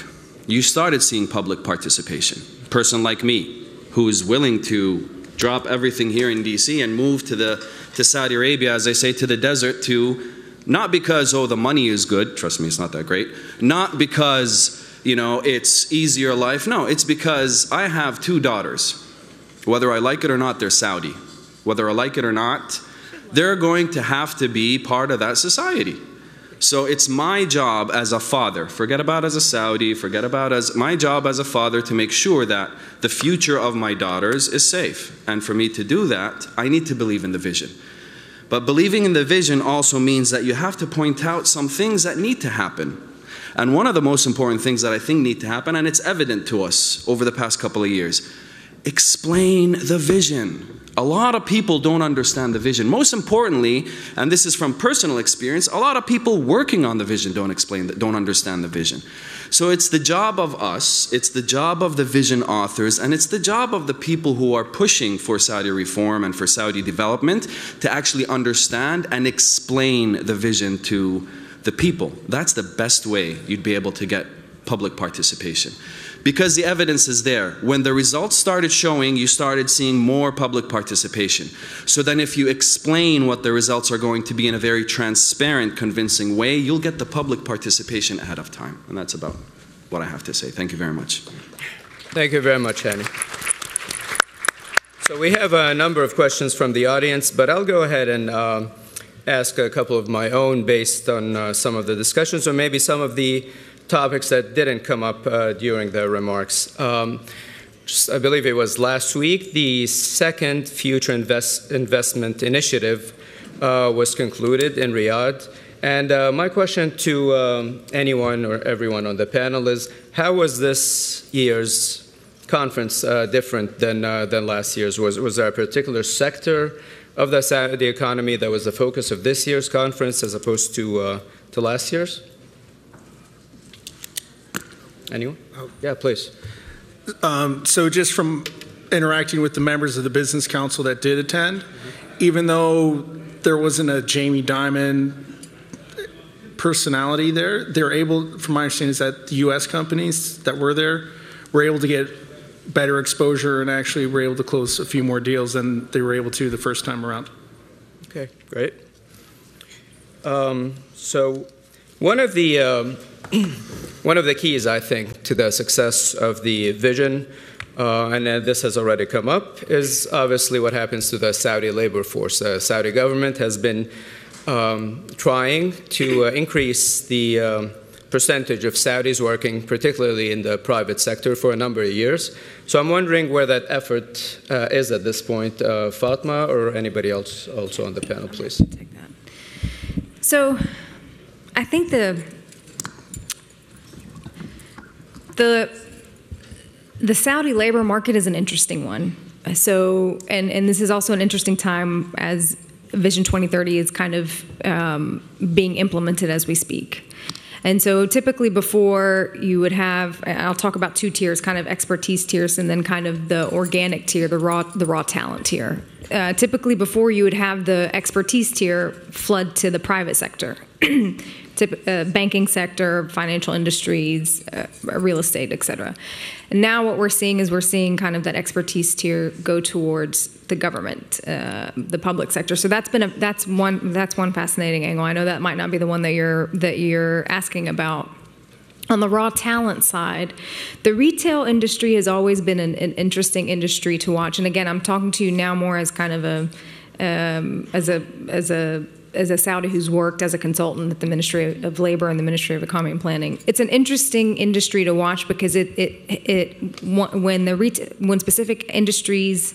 you started seeing public participation. A person like me, who is willing to drop everything here in DC and move to Saudi Arabia, as I say, to the desert, to not because, oh, the money is good. Trust me, it's not that great. Not because, you know, it's easier life. No, it's because I have two daughters. Whether I like it or not, they're Saudi. Whether I like it or not, they're going to have to be part of that society. So it's my job as a father, forget about as a Saudi, forget about as my job as a father to make sure that the future of my daughters is safe. And for me to do that, I need to believe in the vision. But believing in the vision also means that you have to point out some things that need to happen. And one of the most important things that I think need to happen, and it's evident to us over the past couple of years, explain the vision. A lot of people don't understand the vision. Most importantly, and this is from personal experience, a lot of people working on the vision don't understand the vision. So it's the job of us, it's the job of the vision authors, and it's the job of the people who are pushing for Saudi reform and for Saudi development to actually understand and explain the vision to the people. That's the best way you'd be able to get public participation. Because the evidence is there. When the results started showing, you started seeing more public participation. So then if you explain what the results are going to be in a very transparent, convincing way, you'll get the public participation ahead of time. And that's about what I have to say. Thank you very much. Thank you very much, Hani. So we have a number of questions from the audience, but I'll go ahead and ask a couple of my own based on some of the discussions, or maybe some of the topics that didn't come up during the remarks. I believe it was last week, the second Future Investment Initiative was concluded in Riyadh. And my question to anyone or everyone on the panel is, how was this year's conference different than last year's? Was there a particular sector of the Saudi economy that was the focus of this year's conference as opposed to last year's? Anyone? Yeah, please. So just from interacting with the members of the Business Council that did attend, even though there wasn't a Jamie Dimon personality there, they're able, from my understanding, is that the U.S. companies that were there were able to get better exposure and actually were able to close a few more deals than they were able to the first time around. Okay, great. So one of the keys, I think, to the success of the vision, and this has already come up, is obviously what happens to the Saudi labor force. The Saudi government has been trying to increase the percentage of Saudis working, particularly in the private sector, for a number of years. So I'm wondering where that effort is at this point. Fatimah or anybody else also on the panel, please. Take that. So I think the Saudi labor market is an interesting one. So, and this is also an interesting time as Vision 2030 is kind of being implemented as we speak. And so typically before you would have, I'll talk about two tiers, kind of expertise tiers and then kind of the organic tier, the raw talent tier. Typically before you would have the expertise tier flood to the private sector. Banking sector, financial industries, real estate, et cetera. And now what we're seeing is kind of that expertise tier go towards the government, the public sector. So that's one fascinating angle. I know that might not be the one that you're asking about. On the raw talent side, the retail industry has always been an interesting industry to watch. And again, I'm talking to you now more as kind of as a Saudi who's worked as a consultant at the Ministry of Labor and the Ministry of Economy and Planning. It's an interesting industry to watch because when specific industries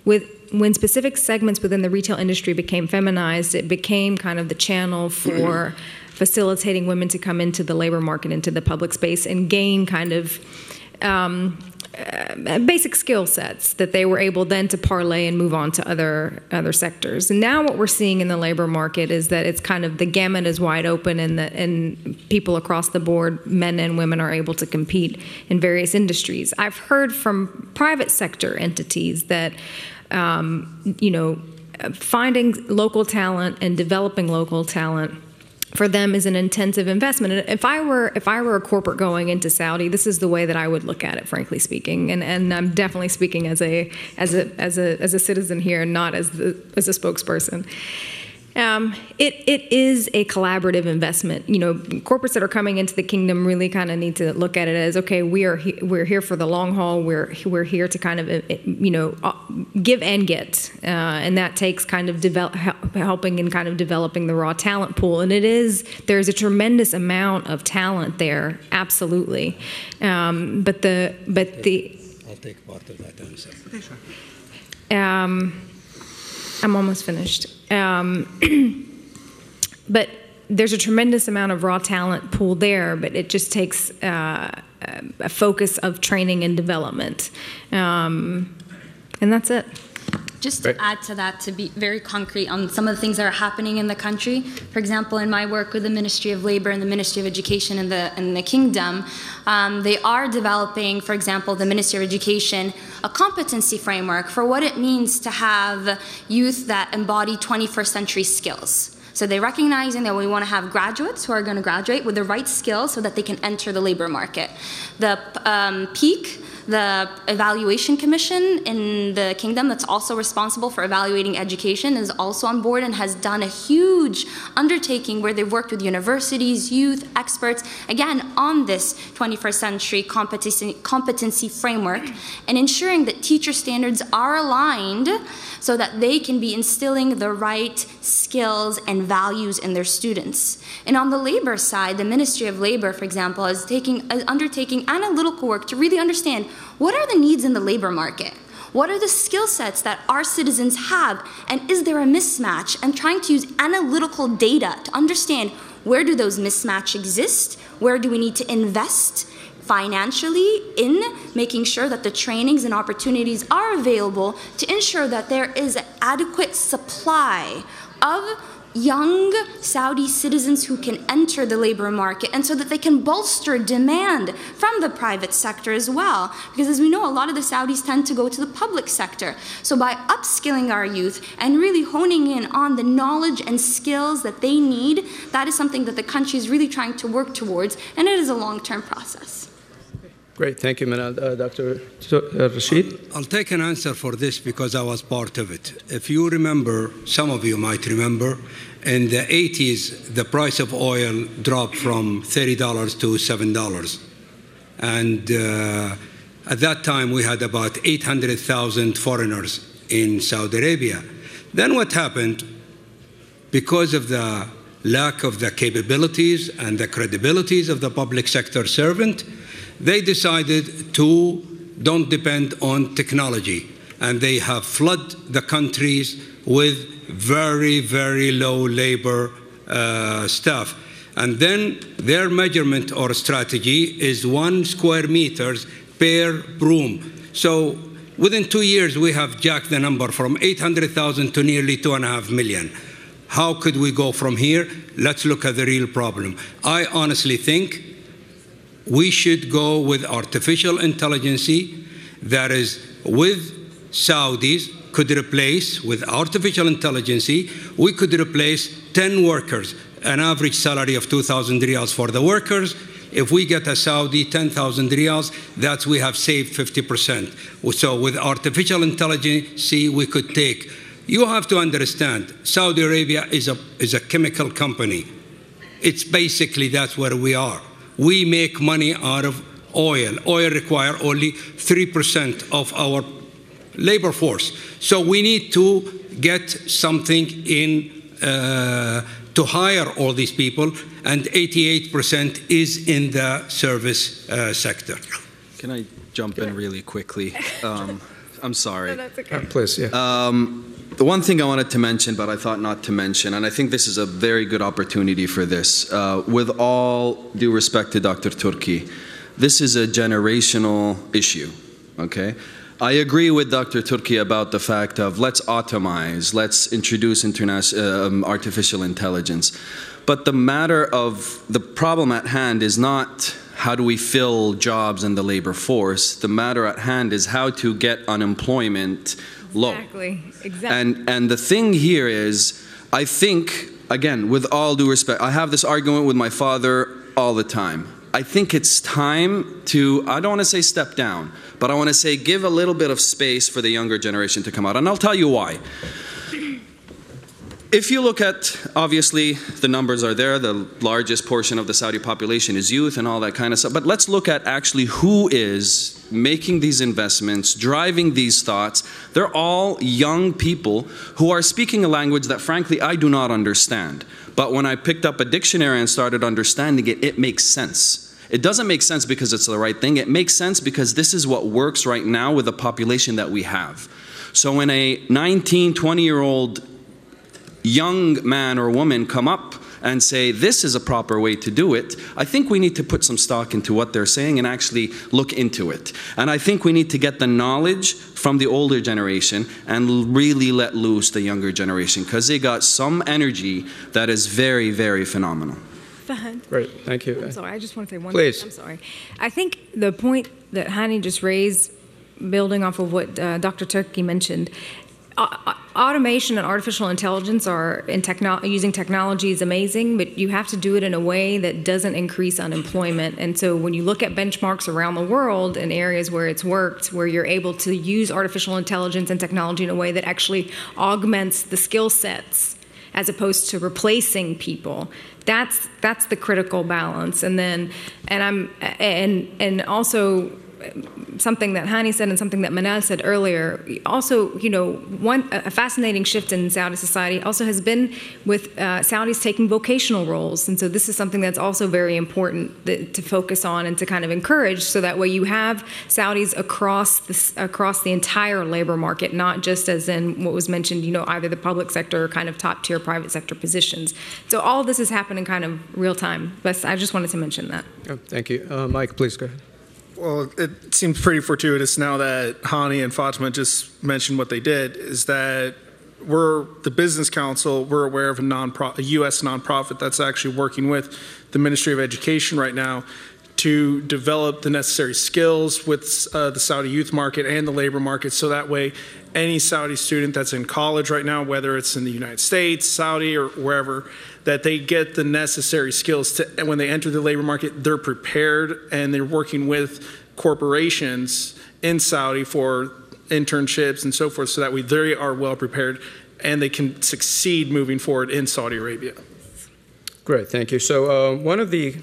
when specific segments within the retail industry became feminized, it became kind of the channel for facilitating women to come into the labor market, into the public space, and gain kind of basic skill sets that they were able then to parlay and move on to other sectors. And now what we're seeing in the labor market is that it's kind of the gamut is wide open, and people across the board, men and women, are able to compete in various industries. I've heard from private sector entities that finding local talent and developing local talent for them is an intensive investment. And if I were a corporate going into Saudi, this is the way that I would look at it, frankly speaking. And I'm definitely speaking as a citizen here, not as a spokesperson. It is a collaborative investment. Corporates that are coming into the kingdom really kind of need to look at it as, okay, we're here for the long haul. We're here to kind of give and get, and that takes kind of helping and kind of developing the raw talent pool. And there's a tremendous amount of talent there, absolutely. But the I'll take part of that answer. I'm almost finished. But there's a tremendous amount of raw talent pool there, but it just takes a focus of training and development. And that's it. Just to add to that, to be very concrete on some of the things that are happening in the country. For example, in my work with the Ministry of Labor and the Ministry of Education in the Kingdom, they are developing, for example, the Ministry of Education, a competency framework for what it means to have youth that embody 21st century skills. So they're recognizing that we want to have graduates who are going to graduate with the right skills so that they can enter the labor market. The PEAK, the Evaluation Commission in the Kingdom that's also responsible for evaluating education, is also on board and has done a huge undertaking where they've worked with universities, youth, experts, again, on this 21st century competency framework and ensuring that teacher standards are aligned so that they can be instilling the right skills and values in their students. And on the labor side, the Ministry of Labor, for example, is undertaking analytical work to really understand what are the needs in the labor market? What are the skill sets that our citizens have? And is there a mismatch? And trying to use analytical data to understand where do those mismatch exist? Where do we need to invest financially in making sure that the trainings and opportunities are available to ensure that there is an adequate supply of young Saudi citizens who can enter the labor market, and so that they can bolster demand from the private sector as well. Because as we know, a lot of the Saudis tend to go to the public sector. So by upskilling our youth and really honing in on the knowledge and skills that they need, that is something that the country is really trying to work towards, and it is a long-term process. Great, thank you, Dr. Rasheed. I'll take an answer for this because I was part of it. If you remember, some of you might remember, in the 80s, the price of oil dropped from $30 to $7. And at that time, we had about 800,000 foreigners in Saudi Arabia. Then what happened? Because of the lack of the capabilities and the credibilities of the public sector servant, they decided to don't depend on technology, and they have flooded the countries with very, very low labor staff. And then their measurement or strategy is 1 square meters per room. So within 2 years, we have jacked the number from 800,000 to nearly 2.5 million. How could we go from here? Let's look at the real problem. I honestly think we should go with artificial intelligence that is with Saudis could replace, with artificial intelligence, we could replace 10 workers, an average salary of 2,000 riyals for the workers. If we get a Saudi 10,000 riyals, that's we have saved 50%. So with artificial intelligence, we could take. You have to understand, Saudi Arabia is a chemical company. It's basically that's where we are. We make money out of oil. Oil requires only 3% of our labor force. So we need to get something in to hire all these people, and 88% is in the service sector. Can I jump in really quickly? I'm sorry. No, that's okay. Please, yeah. The one thing I wanted to mention, but I thought not to mention, and I think this is a very good opportunity for this, with all due respect to Dr. Turki, this is a generational issue, okay? I agree with Dr. Turki about the fact of let's automize, let's introduce artificial intelligence. But the matter of the problem at hand is not how do we fill jobs in the labor force. The matter at hand is how to get unemployment low. Exactly. And the thing here is, I think, again, with all due respect, I have this argument with my father all the time. I think it's time to, I don't want to say step down, but I want to say give a little bit of space for the younger generation to come out. And I'll tell you why. If you look at, obviously, the numbers are there, the largest portion of the Saudi population is youth and all that kind of stuff, but let's look at actually who is making these investments, driving these thoughts. They're all young people who are speaking a language that, frankly, I do not understand. But when I picked up a dictionary and started understanding it, it makes sense. It doesn't make sense because it's the right thing. It makes sense because this is what works right now with the population that we have. So when a 19, 20-year-old young man or woman come up and say this is a proper way to do it, I think we need to put some stock into what they're saying and actually look into it. And I think we need to get the knowledge from the older generation and really let loose the younger generation, because they got some energy that is very, very phenomenal. Fahad. Great, thank you. I'm sorry, I just want to say one Please. thing. I'm sorry. I think the point that Hani just raised, building off of what Dr. Turki mentioned, automation and artificial intelligence using technology is amazing, but you have to do it in a way that doesn't increase unemployment. And so when you look at benchmarks around the world in areas where it's worked, where you're able to use artificial intelligence and technology in a way that actually augments the skill sets as opposed to replacing people, that's the critical balance. And also something that Hani said and something that Manal said earlier, also, a fascinating shift in Saudi society also has been with Saudis taking vocational roles. And so this is something that's also very important to focus on and to kind of encourage, so that way you have Saudis across the entire labor market, not just as in what was mentioned, either the public sector or kind of top tier private sector positions. So all this is happening kind of real time. But I just wanted to mention that. Oh, thank you. Mike, please go ahead. Well, it seems pretty fortuitous now that Hani and Fatimah just mentioned what they did, is that we're the Business Council, we're aware of a U.S. nonprofit that's actually working with the Ministry of Education right now to develop the necessary skills with the Saudi youth market and the labor market, so that way any Saudi student that's in college right now, whether it's in the United States, Saudi, or wherever, that they get the necessary skills to, and when they enter the labor market, they're prepared and they're working with corporations in Saudi for internships and so forth, so that way they are well prepared and they can succeed moving forward in Saudi Arabia. Great, thank you. So one of the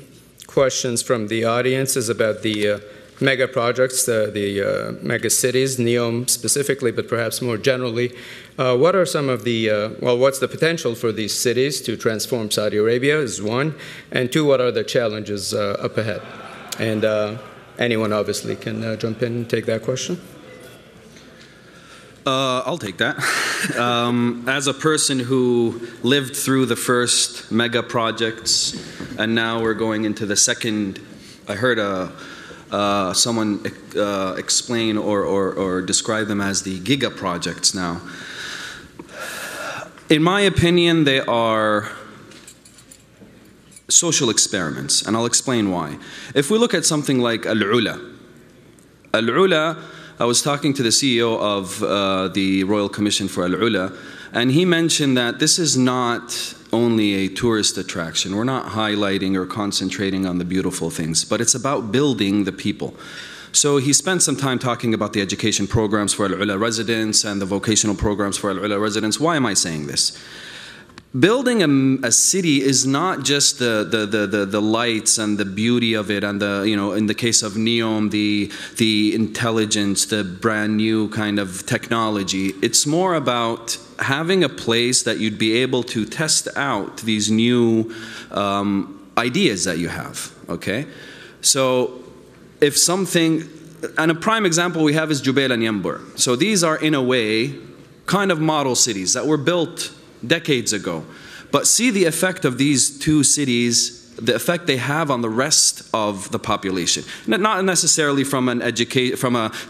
questions from the audience is about the mega projects, the mega cities, NEOM specifically, but perhaps more generally. What are some of the, what's the potential for these cities to transform Saudi Arabia is one, and two, what are the challenges up ahead? And anyone obviously can jump in and take that question. I'll take that. As a person who lived through the first mega projects, and now we're going into the second, I heard someone explain or describe them as the giga projects now. In my opinion, they are social experiments, and I'll explain why. If we look at something like Al-Ula, I was talking to the CEO of the Royal Commission for Al-Ula, and he mentioned that this is not only a tourist attraction. We're not highlighting or concentrating on the beautiful things, but it's about building the people. So he spent some time talking about the education programs for Al-Ula residents and the vocational programs for Al-Ula residents. Why am I saying this? Building a city is not just the lights and the beauty of it, and the, in the case of NEOM, the intelligence, the brand new kind of technology. It's more about having a place that you'd be able to test out these new ideas that you have. Okay, so if something, and a prime example we have is Jubail and Yanbur. So these are in a way kind of model cities that were built decades ago. But see the effect of these two cities, the effect they have on the rest of the population. Not necessarily from a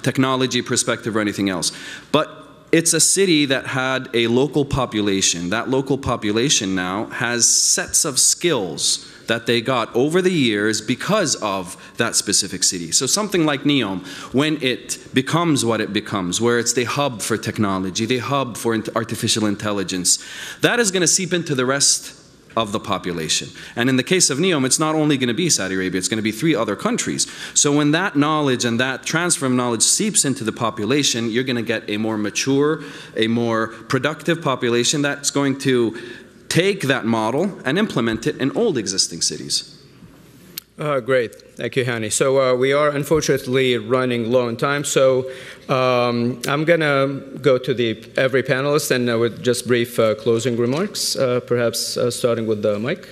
technology perspective or anything else, but it's a city that had a local population. That local population now has sets of skills that they got over the years because of that specific city. So something like NEOM, when it becomes what it becomes, where it's the hub for technology, the hub for artificial intelligence, that is going to seep into the rest of the population. And in the case of NEOM, it's not only going to be Saudi Arabia, it's going to be 3 other countries. So when that knowledge and that transfer of knowledge seeps into the population, you're going to get a more mature, a more productive population that's going to take that model and implement it in old existing cities. Great, thank you, Hani. So we are unfortunately running low on time, so I'm going to go to every panelist and with just brief closing remarks, perhaps starting with Mike.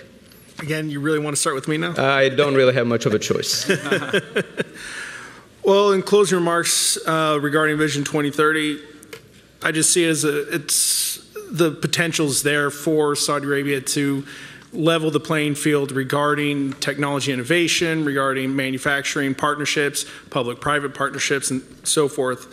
Again, you really want to start with me now? I don't really have much of a choice. Well, in closing remarks regarding Vision 2030, I just see it as the potential's there for Saudi Arabia to level the playing field regarding technology innovation, regarding manufacturing partnerships, public-private partnerships, and so forth.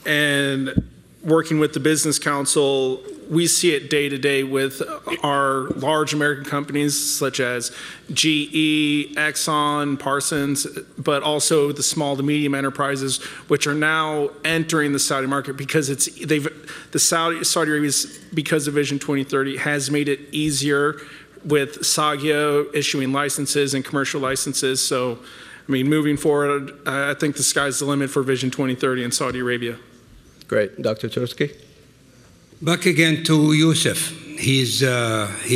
And working with the Business Council, we see it day to day with our large American companies such as GE, Exxon, Parsons, but also the small to medium enterprises, which are now entering the Saudi market because Saudi Arabia, because of Vision 2030, has made it easier with SAGIA issuing licenses and commercial licenses. So, I mean, moving forward, I think the sky's the limit for Vision 2030 in Saudi Arabia. Great. Dr. Turki? Back again to Yusuf. He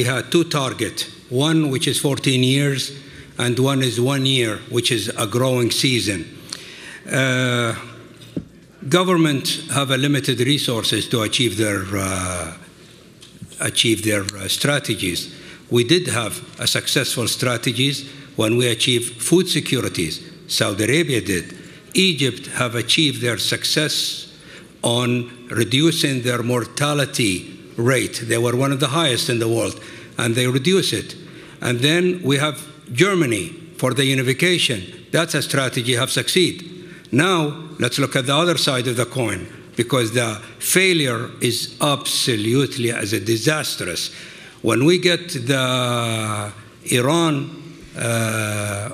had two targets, one which is 14 years, and one is 1 year, which is a growing season. Governments have a limited resources to achieve their strategies. We did have a successful strategies when we achieved food securities. Saudi Arabia did. Egypt have achieved their success on reducing their mortality rate. They were one of the highest in the world, and they reduced it. And then we have Germany for the unification. That's a strategy have succeeded. Now, let's look at the other side of the coin, because the failure is absolutely as a disastrous. When we get the Iran,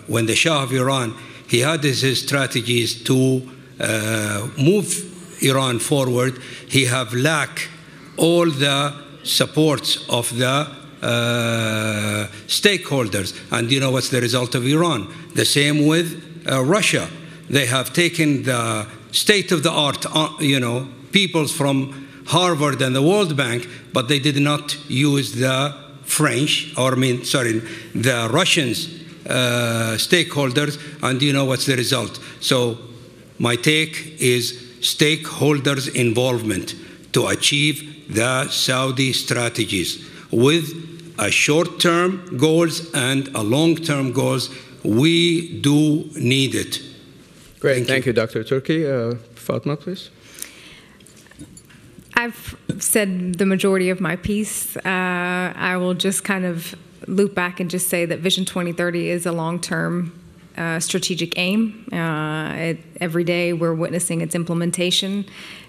when the Shah of Iran, he had his strategies to move Iran forward. He have lacked all the supports of the stakeholders. And you know what's the result of Iran? The same with Russia. They have taken the state-of-the-art, peoples from Harvard and the World Bank, but they did not use the the Russians stakeholders, and you know what's the result. So my take is stakeholders' involvement to achieve the Saudi strategies with a short-term goals and a long-term goals. We do need it. Great. Thank you, Dr. Turki. Fatimah, please. I've said the majority of my piece. I will just kind of loop back and just say that Vision 2030 is a long-term strategic aim. Every day we're witnessing its implementation.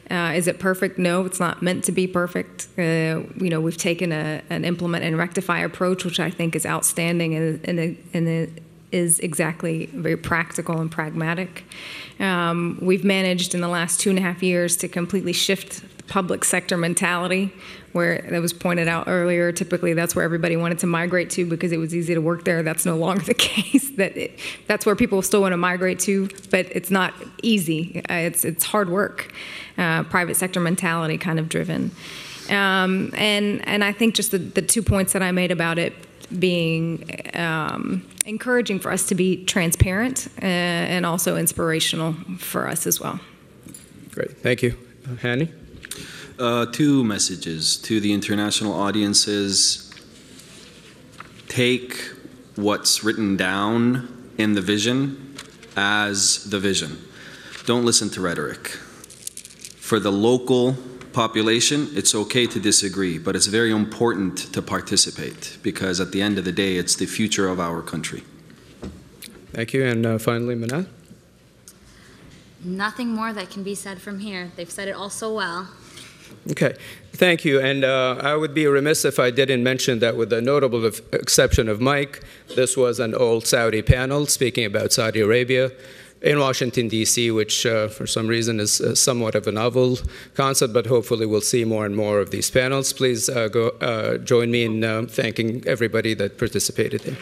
Is it perfect? No, it's not meant to be perfect. We've taken an implement and rectify approach, which I think is outstanding and it is exactly very practical and pragmatic. We've managed in the last 2.5 years to completely shift public sector mentality, where that was pointed out earlier. Typically, that's where everybody wanted to migrate to because it was easy to work there. That's no longer the case. That's where people still want to migrate to, but it's not easy. It's hard work. Private sector mentality kind of driven. And I think just the 2 points that I made about it being encouraging for us to be transparent and also inspirational for us as well. Great. Thank you. Hani? Two messages to the international audiences. Take what's written down in the vision as the vision. Don't listen to rhetoric. For the local population, it's okay to disagree, but it's very important to participate because at the end of the day, it's the future of our country. Thank you. And finally, Manal? Nothing more that can be said from here. They've said it all so well. Okay, thank you. And I would be remiss if I didn't mention that with the notable exception of Mike, this was an old Saudi panel speaking about Saudi Arabia in Washington, D.C., which for some reason is somewhat of a novel concept, but hopefully we'll see more and more of these panels. Please join me in thanking everybody that participated there.